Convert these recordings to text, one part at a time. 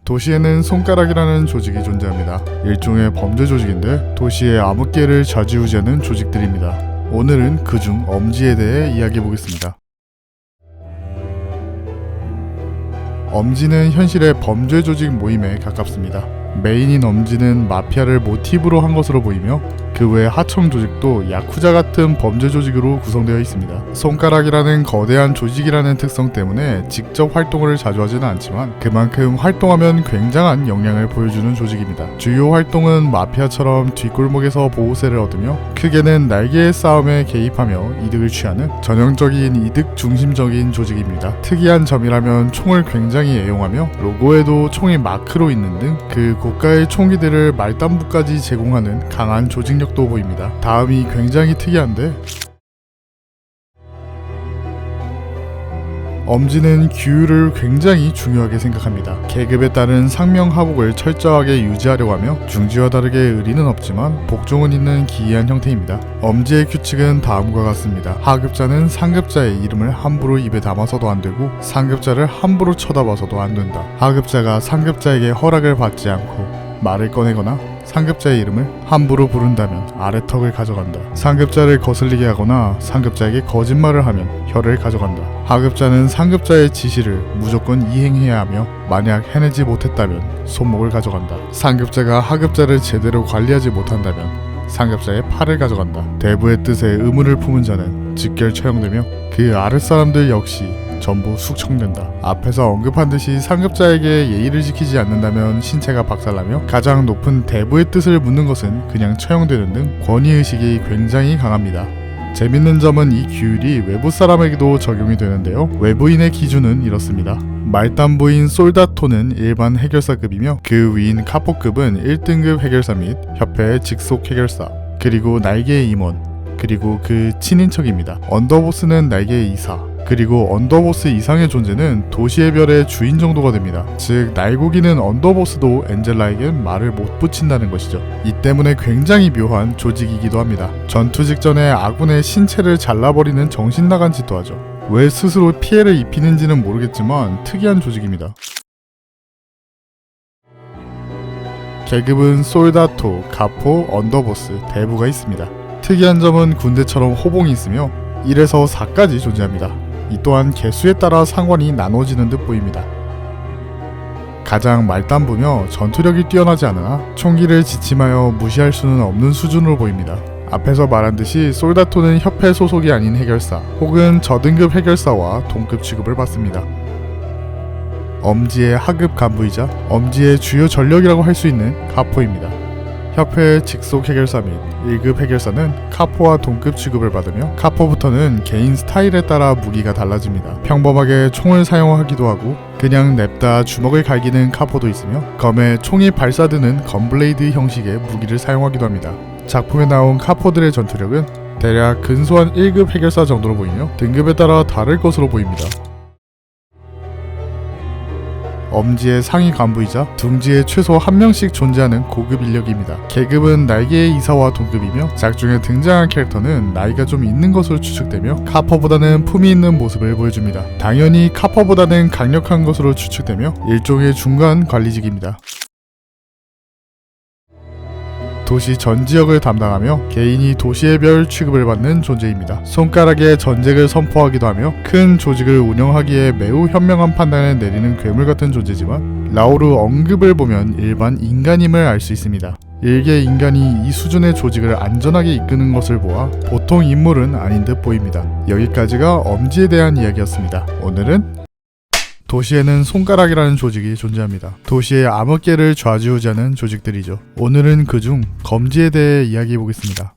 도시에는 손가락이라는 조직이 존재합니다. 일종의 범죄 조직인데 도시의 암흑계를 좌지우지하는 조직들입니다. 오늘은 그중 엄지에 대해 이야기해보겠습니다. 엄지는 현실의 범죄 조직 모임에 가깝습니다. 메인인 엄지는 마피아를 모티브로 한 것으로 보이며 그 외 하청 조직도 야쿠자 같은 범죄 조직으로 구성되어 있습니다. 손가락이라는 거대한 조직이라는 특성 때문에 직접 활동을 자주 하지는 않지만 그만큼 활동하면 굉장한 역량을 보여주는 조직입니다. 주요 활동은 마피아처럼 뒷골목에서 보호세를 얻으며 크게는 날개의 싸움에 개입하며 이득을 취하는 전형적인 이득 중심적인 조직입니다. 특이한 점이라면 총을 굉장히 애용하며 로고에도 총이 마크로 있는 등 그 고가의 총기들을 말단부까지 제공하는 강한 조직력도 보입니다. 다음이 굉장히 특이한데 엄지는 규율을 굉장히 중요하게 생각합니다. 계급에 따른 상명하복을 철저하게 유지하려고 하며 중지와 다르게 의리는 없지만 복종은 있는 기이한 형태입니다. 엄지의 규칙은 다음과 같습니다. 하급자는 상급자의 이름을 함부로 입에 담아서도 안되고 상급자를 함부로 쳐다봐서도 안된다. 하급자가 상급자에게 허락을 받지 않고 말을 꺼내거나 상급자의 이름을 함부로 부른다면 아래턱을 가져간다. 상급자를 거슬리게 하거나 상급자에게 거짓말을 하면 혀를 가져간다. 하급자는 상급자의 지시를 무조건 이행해야 하며 만약 해내지 못했다면 손목을 가져간다. 상급자가 하급자를 제대로 관리하지 못한다면 상급자의 팔을 가져간다. 대부의 뜻에 의문을 품은 자는 직결 처형되며 그 아랫사람들 역시 전부 숙청된다. 앞에서 언급한 듯이 상급자에게 예의를 지키지 않는다면 신체가 박살나며 가장 높은 대부의 뜻을 묻는 것은 그냥 처형되는 등 권위의식이 굉장히 강합니다. 재밌는 점은 이 규율이 외부 사람에게도 적용이 되는데요. 외부인의 기준은 이렇습니다. 말단부인 솔다토는 일반 해결사급이며 그 위인 카포급은 1등급 해결사 및 협회의 직속 해결사, 그리고 날개의 임원, 그리고 그 친인척입니다. 언더보스는 날개의 이사, 그리고 언더보스 이상의 존재는 도시의 별의 주인 정도가 됩니다. 즉 날고기는 언더보스도 엔젤라에겐 말을 못 붙인다는 것이죠. 이 때문에 굉장히 묘한 조직이기도 합니다. 전투 직전에 아군의 신체를 잘라버리는 정신 나간 짓도 하죠. 왜 스스로 피해를 입히는지는 모르겠지만 특이한 조직입니다. 계급은 솔다토, 가포, 언더보스, 대부가 있습니다. 특이한 점은 군대처럼 호봉이 있으며 1에서 4까지 존재합니다. 이 또한 개수에 따라 상관이 나눠지는 듯 보입니다. 가장 말단부며 전투력이 뛰어나지 않으나 총기를 지침하여 무시할 수는 없는 수준으로 보입니다. 앞에서 말한 듯이 솔다토는 협회 소속이 아닌 해결사 혹은 저등급 해결사와 동급 취급을 받습니다. 엄지의 하급 간부이자 엄지의 주요 전력이라고 할 수 있는 카포입니다. 협회의 직속 해결사 및 1급 해결사는 카포와 동급 취급을 받으며 카포부터는 개인 스타일에 따라 무기가 달라집니다. 평범하게 총을 사용하기도 하고 그냥 냅다 주먹을 갈기는 카포도 있으며 검에 총이 발사드는 건블레이드 형식의 무기를 사용하기도 합니다. 작품에 나온 카포들의 전투력은 대략 근소한 1급 해결사 정도로 보이며 등급에 따라 다를 것으로 보입니다. 엄지의 상위 간부이자 둥지에 최소 한 명씩 존재하는 고급 인력입니다. 계급은 날개의 이사와 동급이며 작중에 등장한 캐릭터는 나이가 좀 있는 것으로 추측되며 카퍼보다는 품이 있는 모습을 보여줍니다. 당연히 카퍼보다는 강력한 것으로 추측되며 일종의 중간 관리직입니다. 도시 전 지역을 담당하며 개인이 도시의 별 취급을 받는 존재입니다. 손가락에 전쟁을 선포하기도 하며 큰 조직을 운영하기에 매우 현명한 판단을 내리는 괴물 같은 존재지만 라오르 언급을 보면 일반 인간임을 알 수 있습니다. 일개 인간이 이 수준의 조직을 안전하게 이끄는 것을 보아 보통 인물은 아닌 듯 보입니다. 여기까지가 엄지에 대한 이야기였습니다. 오늘은 도시에는 손가락이라는 조직이 존재합니다. 도시의 암흑계를 좌지우지하는 조직들이죠. 오늘은 그중 검지에 대해 이야기해보겠습니다.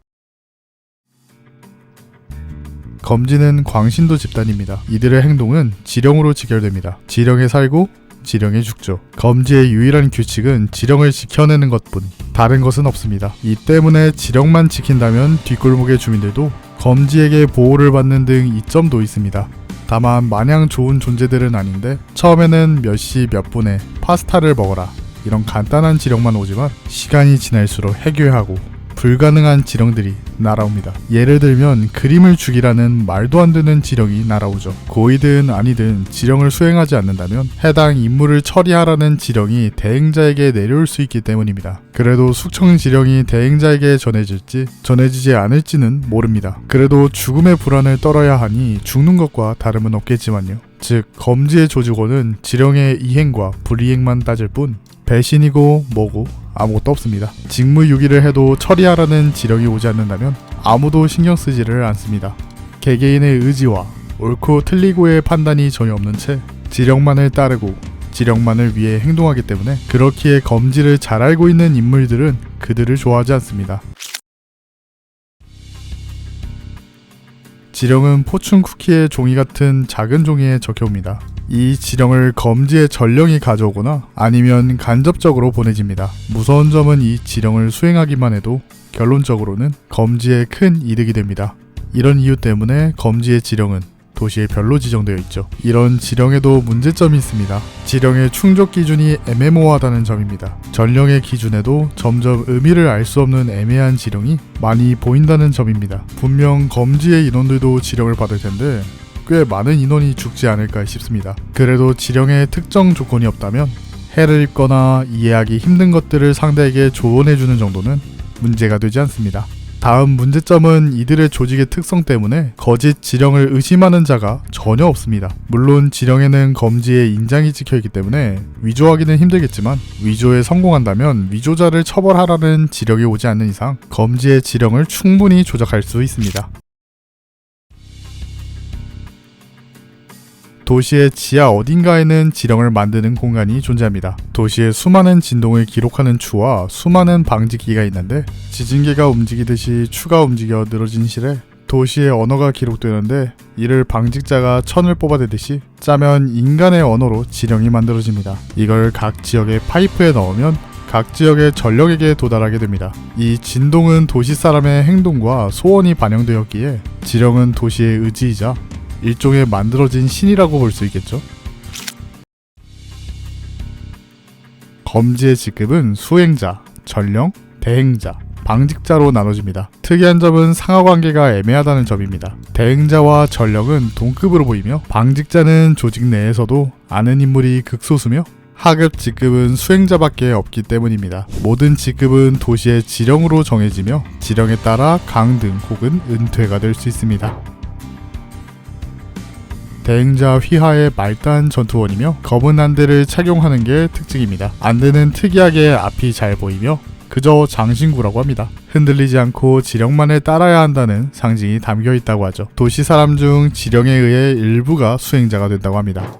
검지는 광신도 집단입니다. 이들의 행동은 지령으로 직결됩니다. 지령에 살고 지령에 죽죠. 검지의 유일한 규칙은 지령을 지켜내는 것뿐 다른 것은 없습니다. 이 때문에 지령만 지킨다면 뒷골목의 주민들도 검지에게 보호를 받는 등 이점도 있습니다. 다만 마냥 좋은 존재들은 아닌데 처음에는 몇 시 몇 분에 파스타를 먹어라 이런 간단한 지령만 오지만 시간이 지날수록 해괴하고 불가능한 지령들이 날아옵니다. 예를 들면 그림을 죽이라는 말도 안 되는 지령이 날아오죠. 고의든 아니든 지령을 수행하지 않는다면 해당 임무를 처리하라는 지령이 대행자에게 내려올 수 있기 때문입니다. 그래도 숙청 지령이 대행자에게 전해질지 전해지지 않을지는 모릅니다. 그래도 죽음의 불안을 떨어야 하니 죽는 것과 다름은 없겠지만요. 즉 검지의 조직원은 지령의 이행과 불이행만 따질 뿐 배신이고 뭐고 아무것도 없습니다. 직무유기를 해도 처리하라는 지령이 오지 않는다면 아무도 신경 쓰지를 않습니다. 개개인의 의지와 옳고 틀리고의 판단이 전혀 없는 채 지령만을 따르고 지령만을 위해 행동하기 때문에 그렇기에 검지를 잘 알고 있는 인물들은 그들을 좋아하지 않습니다. 지령은 포춘 쿠키의 종이 같은 작은 종이에 적혀옵니다. 이 지령을 검지의 전령이 가져오거나 아니면 간접적으로 보내집니다. 무서운 점은 이 지령을 수행하기만 해도 결론적으로는 검지에 큰 이득이 됩니다. 이런 이유 때문에 검지의 지령은 도시에 별로 지정되어 있죠. 이런 지령에도 문제점이 있습니다. 지령의 충족 기준이 애매모호하다는 점입니다. 전령의 기준에도 점점 의미를 알 수 없는 애매한 지령이 많이 보인다는 점입니다. 분명 검지의 인원들도 지령을 받을 텐데 꽤 많은 인원이 죽지 않을까 싶습니다. 그래도 지령에 특정 조건이 없다면 해를 입거나 이해하기 힘든 것들을 상대에게 조언해주는 정도는 문제가 되지 않습니다. 다음 문제점은 이들의 조직의 특성 때문에 거짓 지령을 의심하는 자가 전혀 없습니다. 물론 지령에는 검지의 인장이 찍혀있기 때문에 위조하기는 힘들겠지만 위조에 성공한다면 위조자를 처벌하라는 지령이 오지 않는 이상 검지의 지령을 충분히 조작할 수 있습니다. 도시의 지하 어딘가에는 지령을 만드는 공간이 존재합니다. 도시의 수많은 진동을 기록하는 추와 수많은 방직기가 있는데 지진계가 움직이듯이 추가 움직여 늘어진 실에 도시의 언어가 기록되는데 이를 방직자가 천을 뽑아대듯이 짜면 인간의 언어로 지령이 만들어집니다. 이걸 각 지역의 파이프에 넣으면 각 지역의 전령에게 도달하게 됩니다. 이 진동은 도시 사람의 행동과 소원이 반영되었기에 지령은 도시의 의지이자 일종의 만들어진 신이라고 볼 수 있겠죠. 검지의 직급은 수행자, 전령, 대행자, 방직자로 나눠집니다. 특이한 점은 상하관계가 애매하다는 점입니다. 대행자와 전령은 동급으로 보이며 방직자는 조직 내에서도 아는 인물이 극소수며 하급 직급은 수행자밖에 없기 때문입니다. 모든 직급은 도시의 지령으로 정해지며 지령에 따라 강등 혹은 은퇴가 될 수 있습니다. 대행자 휘하의 말단 전투원이며 검은 안대를 착용하는 게 특징입니다. 안대는 특이하게 앞이 잘 보이며 그저 장신구라고 합니다. 흔들리지 않고 지령만을 따라야 한다는 상징이 담겨 있다고 하죠. 도시 사람 중 지령에 의해 일부가 수행자가 된다고 합니다.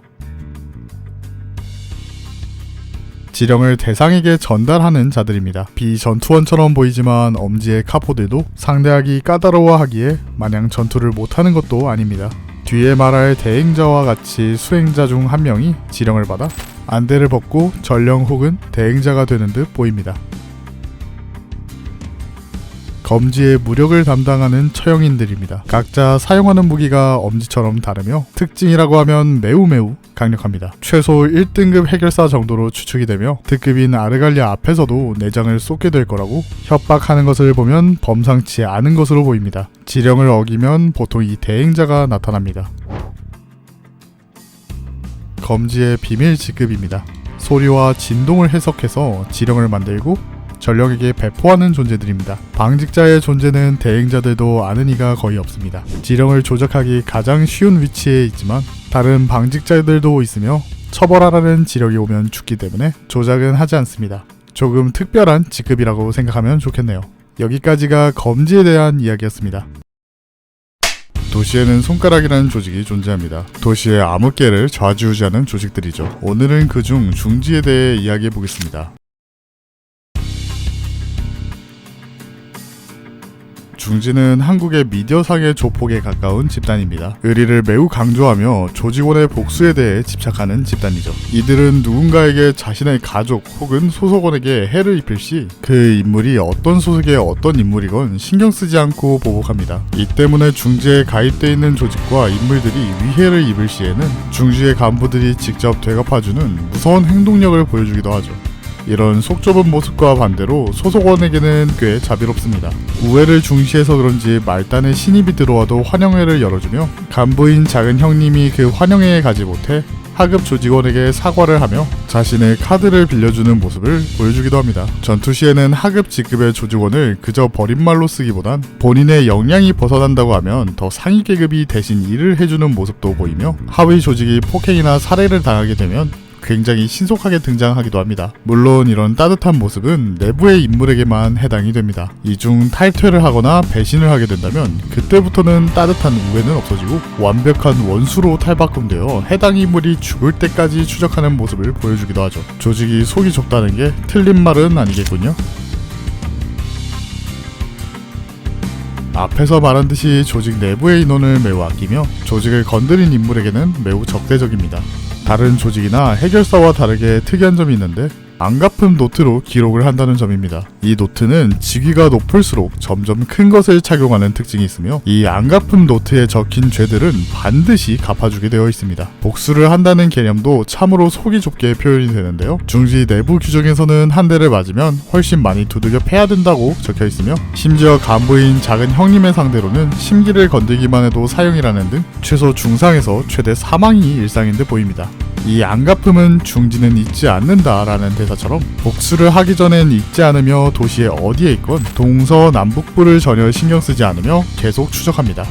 지령을 대상에게 전달하는 자들입니다. 비전투원처럼 보이지만 엄지의 카포들도 상대하기 까다로워하기에 마냥 전투를 못하는 것도 아닙니다. 뒤에 말할 대행자와 같이 수행자 중 한 명이 지령을 받아 안대를 벗고 전령 혹은 대행자가 되는 듯 보입니다. 검지의 무력을 담당하는 처형인들입니다. 각자 사용하는 무기가 엄지처럼 다르며 특징이라고 하면 매우 강력합니다. 최소 1등급 해결사 정도로 추측이 되며 특급인 아르갈리아 앞에서도 내장을 쏟게 될 거라고 협박하는 것을 보면 범상치 않은 것으로 보입니다. 지령을 어기면 보통 이 대행자가 나타납니다. 검지의 비밀 직급입니다. 소리와 진동을 해석해서 지령을 만들고 전령에게 배포하는 존재들입니다. 방직자의 존재는 대행자들도 아는 이가 거의 없습니다. 지령을 조작하기 가장 쉬운 위치에 있지만 다른 방직자들도 있으며 처벌하라는 지령이 오면 죽기 때문에 조작은 하지 않습니다. 조금 특별한 직급이라고 생각하면 좋겠네요. 여기까지가 검지에 대한 이야기였습니다. 도시에는 손가락이라는 조직이 존재합니다. 도시의 암흑계를 좌지우지하는 조직들이죠. 오늘은 그중 중지에 대해 이야기해 보겠습니다. 중지는 한국의 미디어상의 조폭에 가까운 집단입니다. 의리를 매우 강조하며 조직원의 복수에 대해 집착하는 집단이죠. 이들은 누군가에게 자신의 가족 혹은 소속원에게 해를 입힐 시 그 인물이 어떤 소속의 어떤 인물이건 신경 쓰지 않고 보복합니다. 이 때문에 중지에 가입되어 있는 조직과 인물들이 위해를 입을 시에는 중지의 간부들이 직접 되갚아주는 무서운 행동력을 보여주기도 하죠. 이런 속 좁은 모습과 반대로 소속원에게는 꽤 자비롭습니다. 우애를 중시해서 그런지 말단에 신입이 들어와도 환영회를 열어주며 간부인 작은 형님이 그 환영회에 가지 못해 하급 조직원에게 사과를 하며 자신의 카드를 빌려주는 모습을 보여주기도 합니다. 전투 시에는 하급 직급의 조직원을 그저 버림말로 쓰기보단 본인의 역량이 벗어난다고 하면 더 상위 계급이 대신 일을 해주는 모습도 보이며 하위 조직이 폭행이나 살해를 당하게 되면 굉장히 신속하게 등장하기도 합니다. 물론 이런 따뜻한 모습은 내부의 인물에게만 해당이 됩니다. 이 중 탈퇴를 하거나 배신을 하게 된다면 그때부터는 따뜻한 우애는 없어지고 완벽한 원수로 탈바꿈되어 해당 인물이 죽을 때까지 추적하는 모습을 보여주기도 하죠. 조직이 속이 좁다는 게 틀린 말은 아니겠군요. 앞에서 말한 듯이 조직 내부의 인원을 매우 아끼며 조직을 건드린 인물에게는 매우 적대적입니다. 다른 조직이나 해결사와 다르게 특이한 점이 있는데 안가품 노트로 기록을 한다는 점입니다. 이 노트는 직위가 높을수록 점점 큰 것을 착용하는 특징이 있으며 이 안가품 노트에 적힌 죄들은 반드시 갚아주게 되어 있습니다. 복수를 한다는 개념도 참으로 속이 좁게 표현이 되는데요. 중지 내부 규정에서는 한 대를 맞으면 훨씬 많이 두들겨 패야 된다고 적혀 있으며 심지어 간부인 작은 형님의 상대로는 심기를 건들기만 해도 사형이라는 등 최소 중상에서 최대 사망이 일상인 듯 보입니다. 이 안가품은 중지는 잊지 않는다라는 대사처럼 복수를 하기 전엔 잊지 않으며 도시의 어디에 있건 동서남북부를 전혀 신경 쓰지 않으며 계속 추적합니다.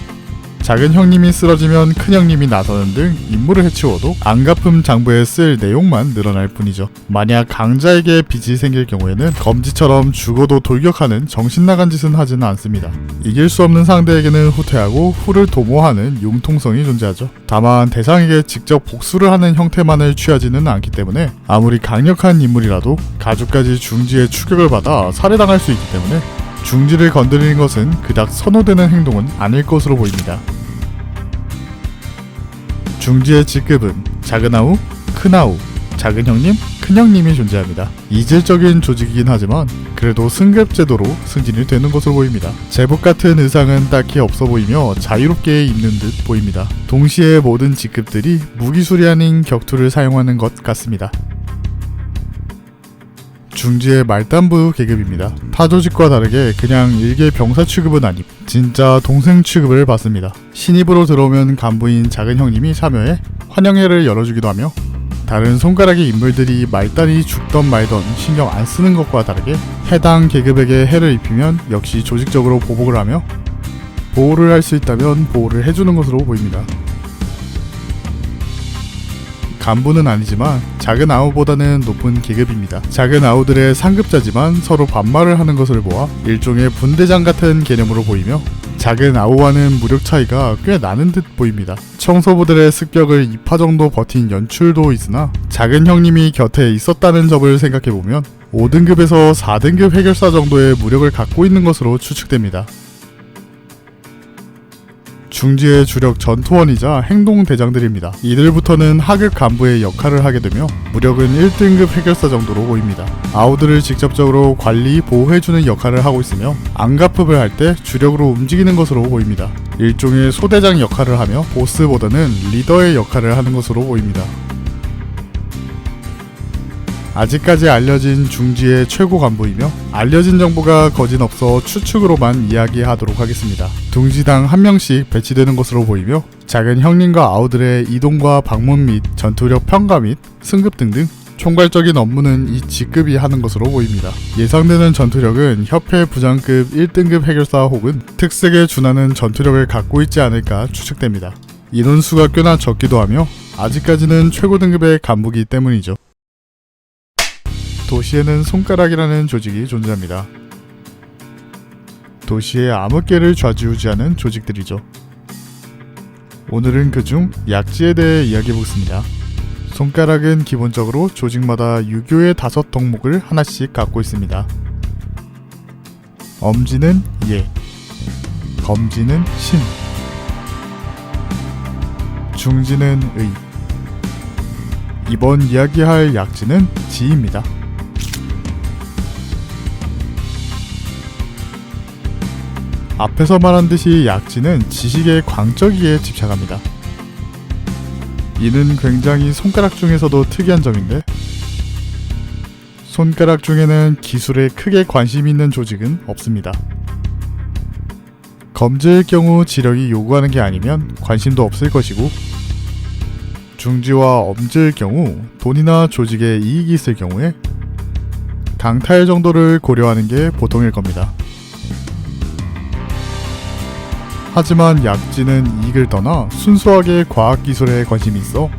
작은 형님이 쓰러지면 큰 형님이 나서는 등 임무를 해치워도 안가품 장부에 쓸 내용만 늘어날 뿐이죠. 만약 강자에게 빚이 생길 경우에는 검지처럼 죽어도 돌격하는 정신나간 짓은 하지는 않습니다. 이길 수 없는 상대에게는 후퇴하고 후를 도모하는 융통성이 존재하죠. 다만 대상에게 직접 복수를 하는 형태만을 취하지는 않기 때문에 아무리 강력한 인물이라도 가죽까지 중지의 추격을 받아 살해당할 수 있기 때문에 중지를 건드리는 것은 그닥 선호되는 행동은 아닐 것으로 보입니다. 중지의 직급은 작은 아우, 큰 아우, 작은 형님, 큰 형님이 존재합니다. 이질적인 조직이긴 하지만 그래도 승급 제도로 승진이 되는 것으로 보입니다. 제복 같은 의상은 딱히 없어 보이며 자유롭게 입는 듯 보입니다. 동시에 모든 직급들이 무기술이 아닌 격투를 사용하는 것 같습니다. 중지의 말단부 계급입니다. 타 조직과 다르게 그냥 일개 병사 취급은 아님 진짜 동생 취급을 받습니다. 신입으로 들어오면 간부인 작은 형님이 참여해 환영회를 열어주기도 하며 다른 손가락의 인물들이 말단이 죽던 말던 신경 안 쓰는 것과 다르게 해당 계급에게 해를 입히면 역시 조직적으로 보복을 하며 보호를 할 수 있다면 보호를 해주는 것으로 보입니다. 간부는 아니지만 작은 아우보다는 높은 계급입니다. 작은 아우들의 상급자지만 서로 반말을 하는 것을 보아 일종의 분대장 같은 개념으로 보이며 작은 아우와는 무력 차이가 꽤 나는 듯 보입니다. 청소부들의 습격을 2파 정도 버틴 연출도 있으나 작은 형님이 곁에 있었다는 점을 생각해보면 5등급에서 4등급 해결사 정도의 무력을 갖고 있는 것으로 추측됩니다. 중지의 주력 전투원이자 행동대장들입니다. 이들부터는 하급 간부의 역할을 하게 되며 무력은 1등급 해결사 정도로 보입니다. 아우들을 직접적으로 관리, 보호해주는 역할을 하고 있으며 안가품을 할 때 주력으로 움직이는 것으로 보입니다. 일종의 소대장 역할을 하며 보스보다는 리더의 역할을 하는 것으로 보입니다. 아직까지 알려진 중지의 최고 간부이며 알려진 정보가 거진없어 추측으로만 이야기하도록 하겠습니다. 둥지당 한 명씩 배치되는 것으로 보이며 작은 형님과 아우들의 이동과 방문 및 전투력 평가 및 승급 등등 총괄적인 업무는 이 직급이 하는 것으로 보입니다. 예상되는 전투력은 협회 부장급 1등급 해결사 혹은 특색에 준하는 전투력을 갖고 있지 않을까 추측됩니다. 인원수가 꽤나 적기도 하며 아직까지는 최고 등급의 간부기 때문이죠. 도시에는 손가락이라는 조직이 존재합니다. 도시의 암흑계를 좌지우지하는 조직들이죠. 오늘은 그중 약지에 대해 이야기해보겠습니다. 손가락은 기본적으로 조직마다 유교의 5덕목을 하나씩 갖고 있습니다. 엄지는 예, 검지는 신, 중지는 의, 이번 이야기할 약지는 지입니다. 앞에서 말한 듯이 약지는 지식의 광적이에 집착합니다. 이는 굉장히 손가락 중에서도 특이한 점인데 손가락 중에는 기술에 크게 관심 있는 조직은 없습니다. 검지일 경우 지력이 요구하는 게 아니면 관심도 없을 것이고, 중지와 엄지일 경우 돈이나 조직에 이익이 있을 경우에 강탈 정도를 고려하는 게 보통일 겁니다. 하지만 약지는 이익을 떠나 순수하게 과학기술에 관심이 있어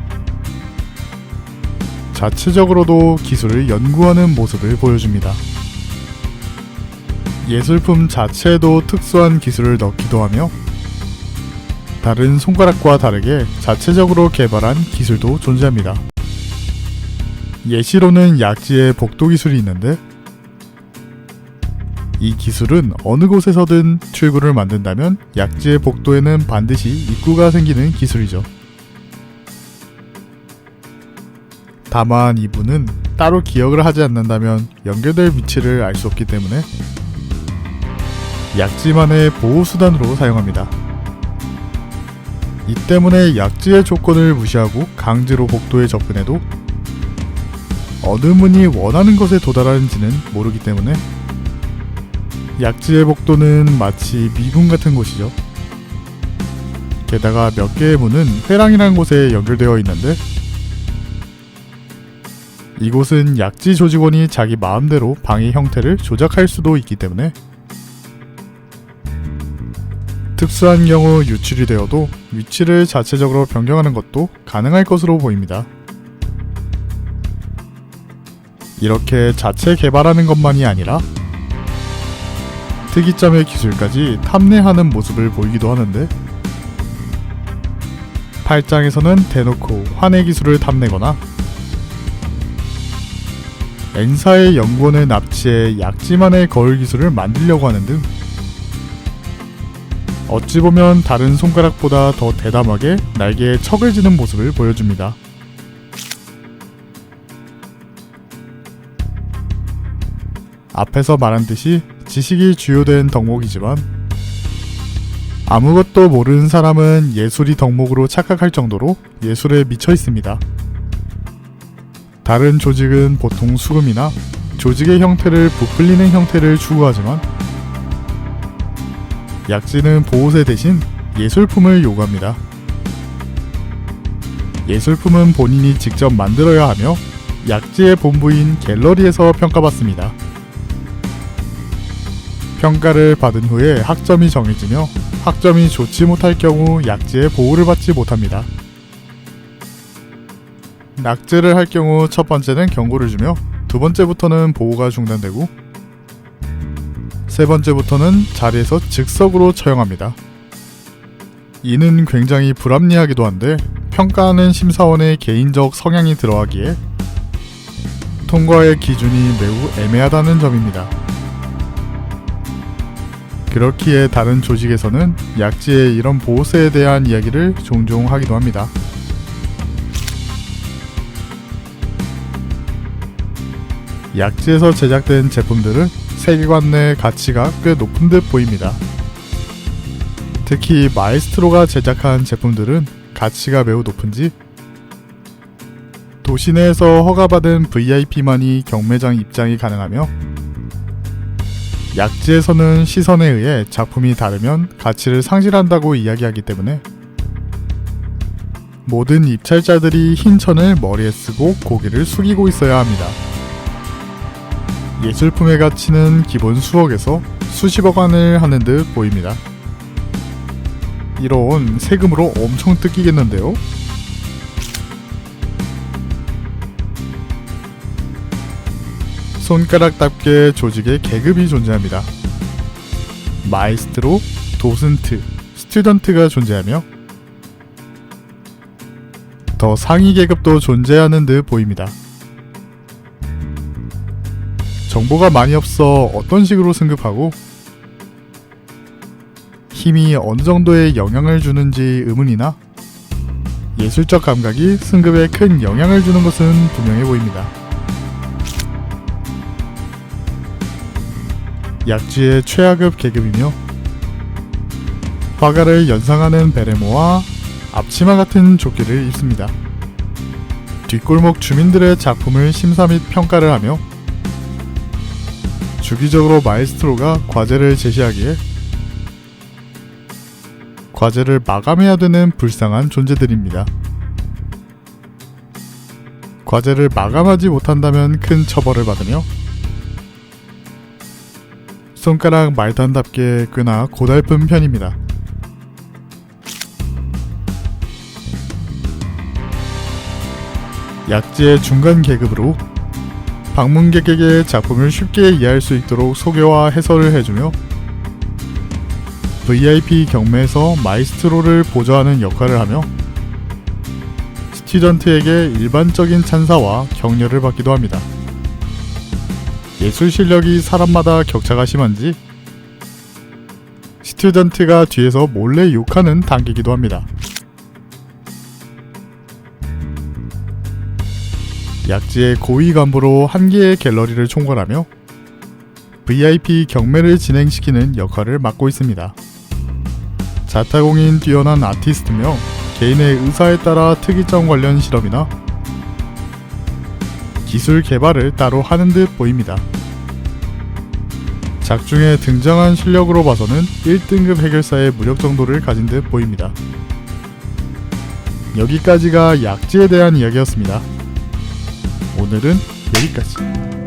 자체적으로도 기술을 연구하는 모습을 보여줍니다. 예술품 자체에도 특수한 기술을 넣기도 하며 다른 손가락과 다르게 자체적으로 개발한 기술도 존재합니다. 예시로는 약지의 복도 기술이 있는데, 이 기술은 어느 곳에서든 출구를 만든다면 약지의 복도에는 반드시 입구가 생기는 기술이죠. 다만 이분은 따로 기억을 하지 않는다면 연결될 위치를 알 수 없기 때문에 약지만의 보호수단으로 사용합니다. 이 때문에 약지의 조건을 무시하고 강제로 복도에 접근해도 어느 분이 원하는 것에 도달하는지는 모르기 때문에 약지의 복도는 마치 미군 같은 곳이죠. 게다가 몇 개의 문은 회랑이라는 곳에 연결되어 있는데, 이곳은 약지 조직원이 자기 마음대로 방의 형태를 조작할 수도 있기 때문에 특수한 경우 유출이 되어도 위치를 자체적으로 변경하는 것도 가능할 것으로 보입니다. 이렇게 자체 개발하는 것만이 아니라 특이점의 기술까지 탐내하는 모습을 보이기도 하는데, 8장에서는 대놓고 환해 기술을 탐내거나 N사의 연구원을 납치해 약지만의 거울 기술을 만들려고 하는 등 어찌 보면 다른 손가락보다 더 대담하게 날개에 척을 지는 모습을 보여줍니다. 앞에서 말한 듯이 지식이 주요된 덕목이지만 아무것도 모르는 사람은 예술이 덕목으로 착각할 정도로 예술에 미쳐 있습니다. 다른 조직은 보통 수금이나 조직의 형태를 부풀리는 형태를 추구하지만 약지는 보호세 대신 예술품을 요구합니다. 예술품은 본인이 직접 만들어야 하며 약지의 본부인 갤러리에서 평가받습니다. 평가를 받은 후에 학점이 정해지며 학점이 좋지 못할 경우 약지의 보호를 받지 못합니다. 낙제를 할 경우 첫 번째는 경고를 주며 두 번째부터는 보호가 중단되고 세 번째부터는 자리에서 즉석으로 처형합니다. 이는 굉장히 불합리하기도 한데 평가하는 심사원의 개인적 성향이 들어가기에 통과의 기준이 매우 애매하다는 점입니다. 그렇기에 다른 조직에서는 약지의 이런 보호세에 대한 이야기를 종종 하기도 합니다. 약지에서 제작된 제품들은 세계관 내 가치가 꽤 높은 듯 보입니다. 특히 마에스트로가 제작한 제품들은 가치가 매우 높은지 도시 내에서 허가받은 VIP만이 경매장 입장이 가능하며 약지에서는 시선에 의해 작품이 다르면 가치를 상실한다고 이야기하기 때문에 모든 입찰자들이 흰 천을 머리에 쓰고 고개를 숙이고 있어야 합니다. 예술품의 가치는 기본 수억에서 수십억 원을 하는 듯 보입니다. 이런 세금으로 엄청 뜯기겠는데요? 손가락답게 조직의 계급이 존재합니다. 마에스트로, 도슨트, 스튜던트가 존재하며 더 상위 계급도 존재하는 듯 보입니다. 정보가 많이 없어 어떤 식으로 승급하고 힘이 어느 정도의 영향을 주는지 의문이나 예술적 감각이 승급에 큰 영향을 주는 것은 분명해 보입니다. 약지의 최하급 계급이며 화가를 연상하는 베레모와 앞치마 같은 조끼를 입습니다. 뒷골목 주민들의 작품을 심사 및 평가를 하며 주기적으로 마에스트로가 과제를 제시하기에 과제를 마감해야 되는 불쌍한 존재들입니다. 과제를 마감하지 못한다면 큰 처벌을 받으며 손가락 말단답게 꽤나 고달픈 편입니다. 약지의 중간 계급으로 방문객에게 작품을 쉽게 이해할 수 있도록 소개와 해설을 해주며 VIP 경매에서 마이스트로를 보좌하는 역할을 하며 스튜던트에게 일반적인 찬사와 격려를 받기도 합니다. 예술 실력이 사람마다 격차가 심한지 스튜던트가 뒤에서 몰래 욕하는 단계이기도 합니다. 약지의 고위 간부로 한 개의 갤러리를 총괄하며 VIP 경매를 진행시키는 역할을 맡고 있습니다. 자타공인 뛰어난 아티스트며 개인의 의사에 따라 특이점 관련 실험이나 기술 개발을 따로 하는 듯 보입니다. 작중에 등장한 실력으로 봐서는 1등급 해결사의 무력 정도를 가진 듯 보입니다. 여기까지가 약지에 대한 이야기였습니다. 오늘은 여기까지.